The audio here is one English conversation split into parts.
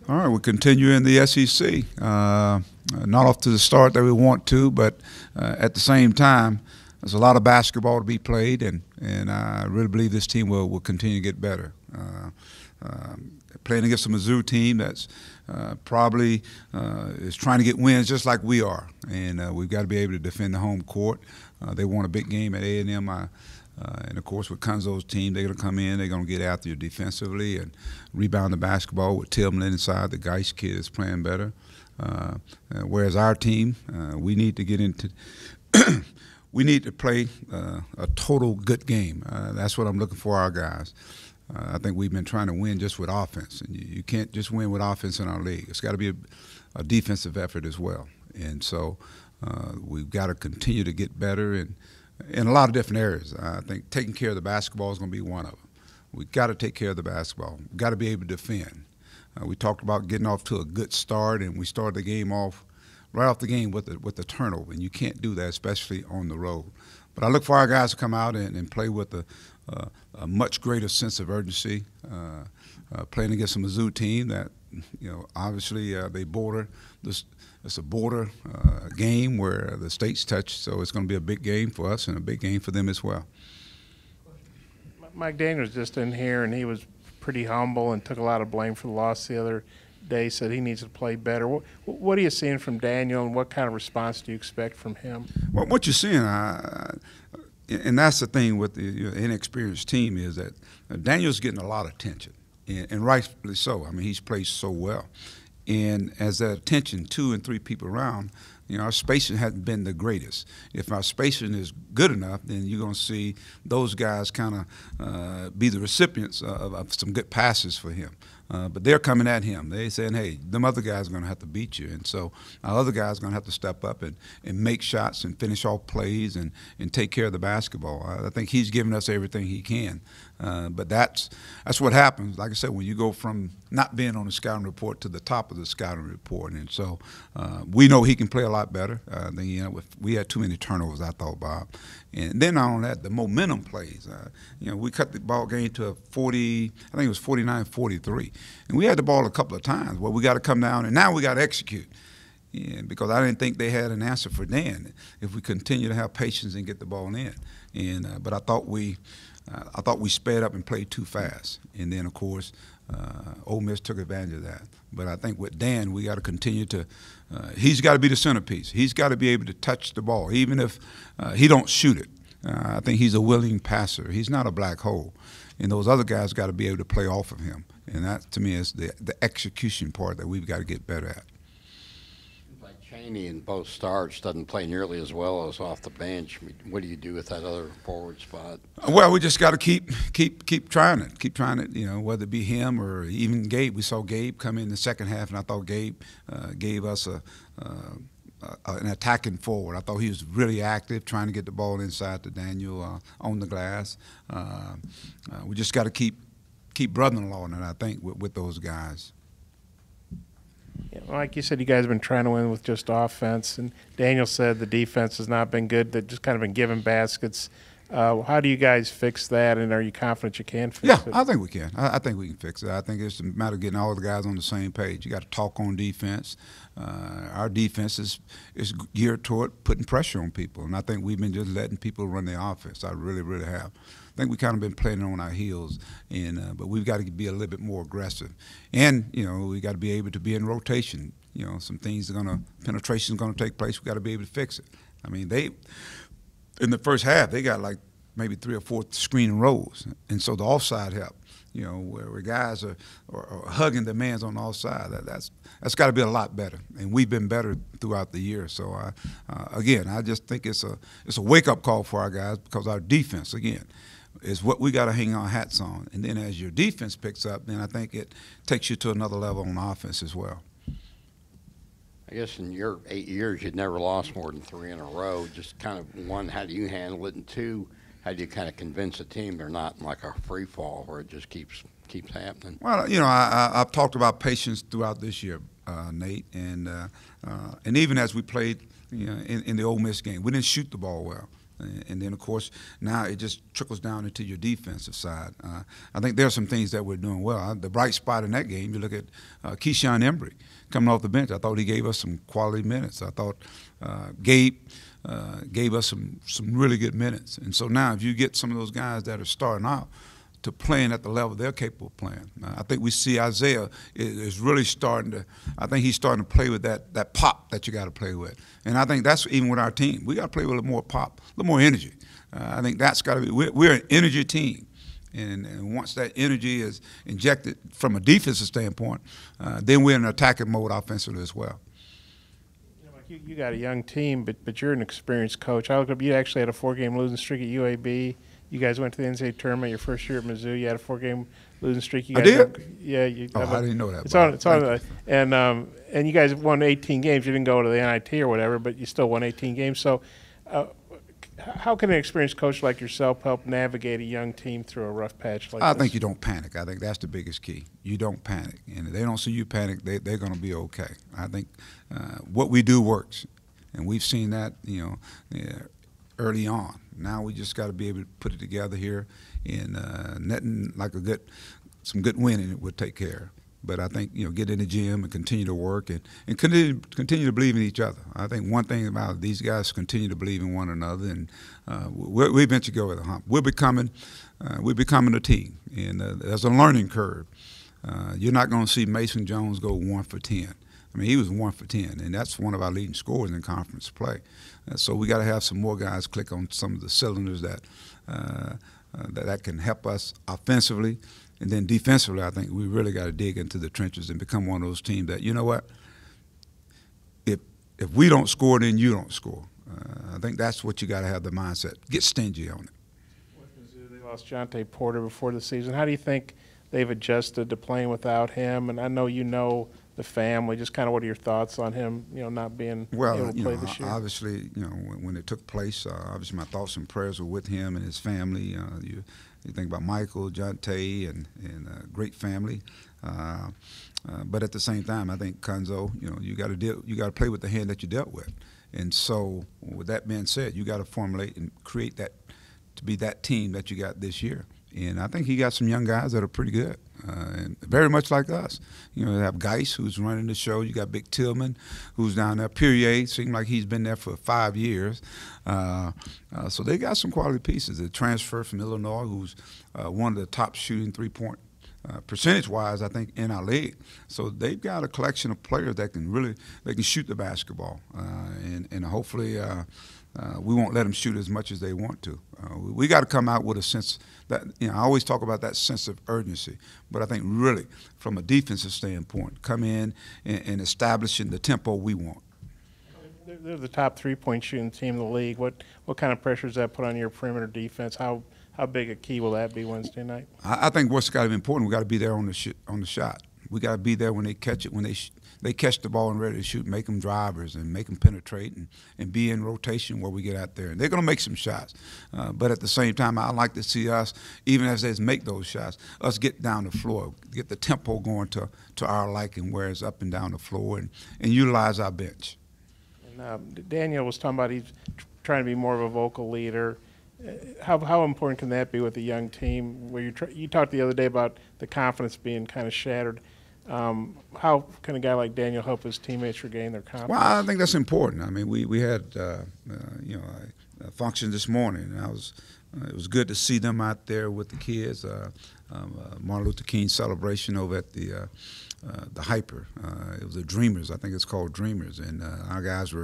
All right, we continue in the SEC. Not off to the start that we want to, but at the same time, there's a lot of basketball to be played, and I really believe this team will continue to get better. Playing against a Mizzou team that's probably is trying to get wins just like we are, and we've got to be able to defend the home court. They won a big game at A&M. And, of course, with Kunzo's team, they're going to come in, they're going to get after you defensively and rebound the basketball with Tillman inside. The Geist kid is playing better. Whereas our team, we need to get into we need to play a total good game. That's what I'm looking for our guys. I think we've been trying to win just with offense. And you can't just win with offense in our league. It's got to be a defensive effort as well. And so we've got to continue to get better in a lot of different areas. I think taking care of the basketball is going to be one of them. We've got to take care of the basketball. We've got to be able to defend. We talked about getting off to a good start, and we started the game off right off the game with the turnover, and you can't do that, especially on the road. But I look for our guys to come out and play with a much greater sense of urgency, playing against a Mizzou team that, obviously they border this. It's a border game where the states touch, so it's going to be a big game for us and a big game for them as well. Mike Daniels just in here, and he was pretty humble and took a lot of blame for the loss the other day, said he needs to play better. What are you seeing from Daniel, and what kind of response do you expect from him? Well, what you're seeing, and that's the thing with the inexperienced team, is that Daniel's getting a lot of attention, and rightfully so. I mean, he's played so well. And as that attention, 2 and 3 people around, our spacing hasn't been the greatest. If our spacing is good enough, then you're going to see those guys kind of be the recipients of some good passes for him. But they're coming at him. They're saying, hey, them other guys are going to have to beat you. And so our other guys are going to have to step up and make shots and finish off plays and take care of the basketball. I think he's giving us everything he can. But that's what happens, like I said, when you go from not being on the scouting report to the top of the scouting report. And so we know he can play a lot better. We had too many turnovers, I thought, Bob. And then on that, the momentum plays. We cut the ball game to 40, I think it was 49-43. And we had the ball a couple of times. Well, we got to come down, and now we got to execute. Because I didn't think they had an answer for Dan if we continue to have patience and get the ball in. But I thought we sped up and played too fast. And then, of course, Ole Miss took advantage of that. But I think with Dan, we got to continue to he's got to be the centerpiece. He's got to be able to touch the ball, even if he don't shoot it. I think he's a willing passer. He's not a black hole. And those other guys got to be able to play off of him. And that, to me, is the execution part that we've got to get better at. Like Chaney in both starts doesn't play nearly as well as off the bench. What do you do with that other forward spot? Well, we just got to keep trying it. Keep trying it, whether it be him or even Gabe. We saw Gabe come in the second half, and I thought Gabe gave us an attacking forward. I thought he was really active, trying to get the ball inside to Daniel on the glass. We just got to keep brother-in-law in it, I think, with those guys. Yeah, like you said, you guys have been trying to win with just offense, and Daniel said the defense has not been good. They've just kind of been giving baskets. How do you guys fix that, and are you confident you can fix it? Yeah, I think we can. I think we can fix it. I think it's a matter of getting all the guys on the same page. You got to talk on defense. Our defense is geared toward putting pressure on people, and I think we've been just letting people run their offense. I really, really have. I think we kind of been playing on our heels, but we've got to be a little bit more aggressive. And, we got to be able to be in rotation. Some things penetration is going to take place. We got to be able to fix it. I mean, in the first half, they got like maybe 3 or 4 screen rows, and so the offside helped. Where guys are hugging the mans on the offside. That's got to be a lot better, and we've been better throughout the year. So again, I just think it's a wake up call for our guys, because our defense again is what we got to hang our hats on. And then as your defense picks up, then I think it takes you to another level on offense as well. I guess in your 8 years, you'd never lost more than 3 in a row. Just kind of, 1, how do you handle it? And 2, how do you kind of convince a team they're not in like a free fall where it just keeps happening? Well, I've talked about patience throughout this year, Nate, and even as we played, in the Ole Miss game, we didn't shoot the ball well. And then, of course, now it just trickles down into your defensive side. I think there are some things that we're doing well. The bright spot in that game, you look at Keyshawn Embry coming off the bench. I thought he gave us some quality minutes. I thought Gabe gave us some really good minutes. And so now if you get some of those guys that are starting out to playing at the level they're capable of playing, I think we see Isaiah is really starting to – I think he's starting to play with that pop that you got to play with. And I think that's even with our team. We got to play with a little more pop, a little more energy. I think that's got to be – we're an energy team. And once that energy is injected from a defensive standpoint, then we're in an attacking mode offensively as well. You got a young team, but you're an experienced coach. I look up. You actually had a 4-game losing streak at UAB. You guys went to the NCAA tournament your first year at Mizzou. You had a 4-game losing streak. You guys I did? Yeah. I didn't know that. It's on. And you guys won 18 games. You didn't go to the NIT or whatever, but you still won 18 games. So how can an experienced coach like yourself help navigate a young team through a rough patch like this? I think you don't panic. I think that's the biggest key. You don't panic. And if they don't see you panic, they're going to be okay. I think what we do works. And we've seen that, early on. Now we just got to be able to put it together here, and nothing like some good winning it would take care. But I think, get in the gym and continue to work and continue to believe in each other. I think one thing about it, these guys continue to believe in one another, and we eventually go over the hump. We're becoming a team, and there's a learning curve. You're not going to see Mason Jones go 1 for 10. I mean, he was 1 for 10, and that's one of our leading scorers in conference play. So we got to have some more guys click on some of the cylinders that can help us offensively. And then defensively, I think we really got to dig into the trenches and become one of those teams that, you know what, if we don't score, then you don't score. I think that's what you got to have the mindset. Get stingy on it. With Mizzou, they lost Jonte Porter before the season. How do you think they've adjusted to playing without him? And I know the family. Just kind of what are your thoughts on him, not being able to play this year? Obviously, when it took place, obviously my thoughts and prayers were with him and his family. You think about Michael, Jonte, and a great family. But at the same time, I think Konzo, you got to play with the hand that you dealt with. And so, with that being said, you got to formulate and create that to be that team that you got this year. And I think he got some young guys that are pretty good, and very much like us. You have Geis, who's running the show. You got Big Tillman, who's down there. Perrier seemed like he's been there for 5 years. So they got some quality pieces. The transfer from Illinois, who's one of the top shooting three-point percentage-wise, I think, in our league. So they've got a collection of players that can shoot the basketball, and hopefully we won't let them shoot as much as they want to. We got to come out with a sense that, I always talk about that sense of urgency, but I think really from a defensive standpoint, come in and establishing the tempo we want. They're the top three-point shooting team in the league. What kind of pressure does that put on your perimeter defense? How big a key will that be Wednesday night? I think what's got to be important, we got to be there on the shot. We got to be there when they catch it, when they catch the ball and ready to shoot, make them drivers and make them penetrate and be in rotation where we get out there. And they're going to make some shots. But at the same time, I like to see us, even as they make those shots, us get down the floor, get the tempo going to our liking, where it's up and down the floor, and utilize our bench. And Daniel was talking about he's trying to be more of a vocal leader. How important can that be with a young team? Where you talked the other day about the confidence being kind of shattered. How can a guy like Daniel help his teammates regain their confidence? Well, I think that's important. I mean, we had a function this morning, and it was good to see them out there with the kids. Martin Luther King celebration over at the Hyper. It was the Dreamers. I think it's called Dreamers, and our guys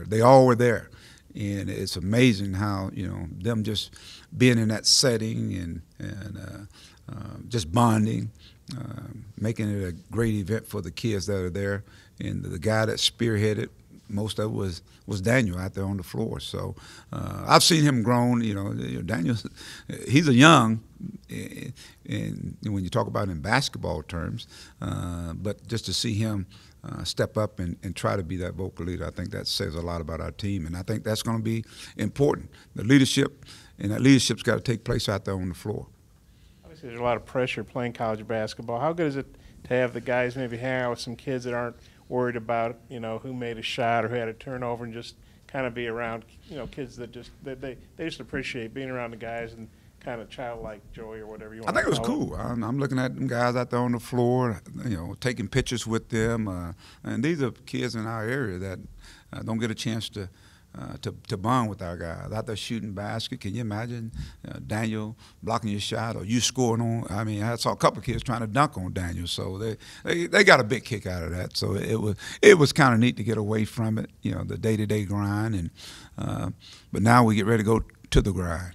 they all were there. And it's amazing how, them just being in that setting and just bonding, making it a great event for the kids that are there. And the guy that spearheaded most of it was Daniel out there on the floor. So I've seen him grown. Daniel, he's a young, and when you talk about in basketball terms, but just to see him step up and try to be that vocal leader, I think that says a lot about our team, and I think that's going to be important. The leadership, and that leadership's got to take place out there on the floor. Obviously, there's a lot of pressure playing college basketball. How good is it to have the guys maybe hang out with some kids that aren't worried about, who made a shot or who had a turnover, and just kind of be around, kids that they just appreciate being around the guys and kind of childlike joy or whatever you I want think to it was call cool. I'm looking at them guys out there on the floor, taking pictures with them. And these are kids in our area that don't get a chance to bond with our guys out there shooting basket. Can you imagine Daniel blocking your shot or you scoring on? I mean, I saw a couple of kids trying to dunk on Daniel, so they got a big kick out of that. So it was kind of neat to get away from it, the day-to-day grind. And but now we get ready to go to the grind.